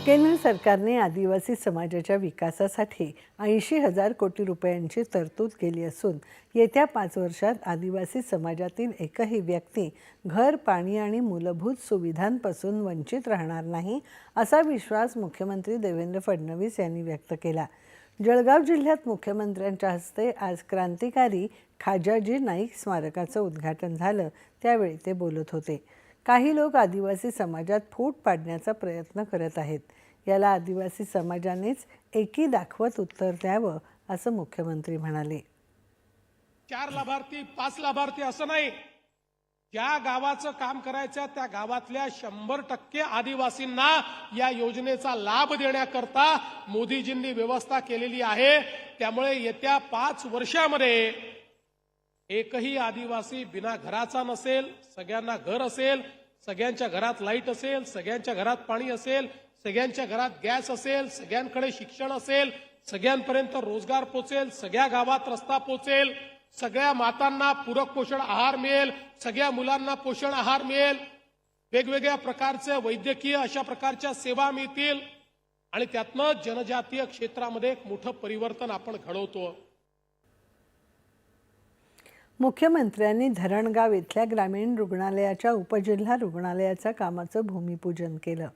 केंद्र सरकारने आदिवासी समाजाच्या विकासासाठी 80,000 कोटी रुपयांची तरतूद केली असून येत्या 5 वर्षात आदिवासी समाजातील एकही व्यक्ती घर, पाणी आणि मूलभूत सुविधांपासून वंचित राहणार नाही असा विश्वास मुख्यमंत्री देवेंद्र फडणवीस यांनी व्यक्त केला। जळगाव जिल्ह्यात मुख्यमंत्र्यांच्या हस्ते आज क्रांतिकारी खाजाजी नाईक स्मारकाचं उद्घाटन झालं, त्यावेळी ते बोलत होते। काही लोक आदिवासी समाजात फूट पाडण्याचा प्रयत्न करत आहेत। याला आदिवासी समाजानेच एकी दाखवत उत्तर द्यावं असं मुख्यमंत्री म्हणाले। 4 लाभार्थी 5 लाभार्थी असं नाही, ज्या गावाचं काम करायचं त्या गावातल्या 100% आदिवासींना या योजनेचा लाभ देण्याकरता मोदीजींनी व्यवस्था केलेली आहे। त्यामुळे येत्या 5 वर्षामध्ये एकही आदिवासी बिना घराचा नसेल, सगळ्यांना घर असेल, सगळ्यांच्या घरात लाईट असेल, सगळ्यांच्या घरात पाणी असेल, सगळ्यांच्या घरात गॅस असेल, सगळ्यांकडे शिक्षण असेल, सगळ्यांपर्यंत रोजगार पोचेल, सगळ्या गावात रस्ता पोचेल, सगळ्या मातांना पूरक पोषण आहार मिळेल, सगळ्या मुलांना पोषण आहार मिळेल, वेगवेगळ्या प्रकारचे वैद्यकीय अशा प्रकारच्या सेवा मिळतील आणि त्यातनं जनजातीय क्षेत्रामध्ये एक मोठं परिवर्तन आपण घडवतो। मुख्यमंत्र्यांनी धरणगाव इथल्या ग्रामीण रुग्णालयाच्या उपजिल्हा रुग्णालयाच्या कामाचं भूमिपूजन केलं।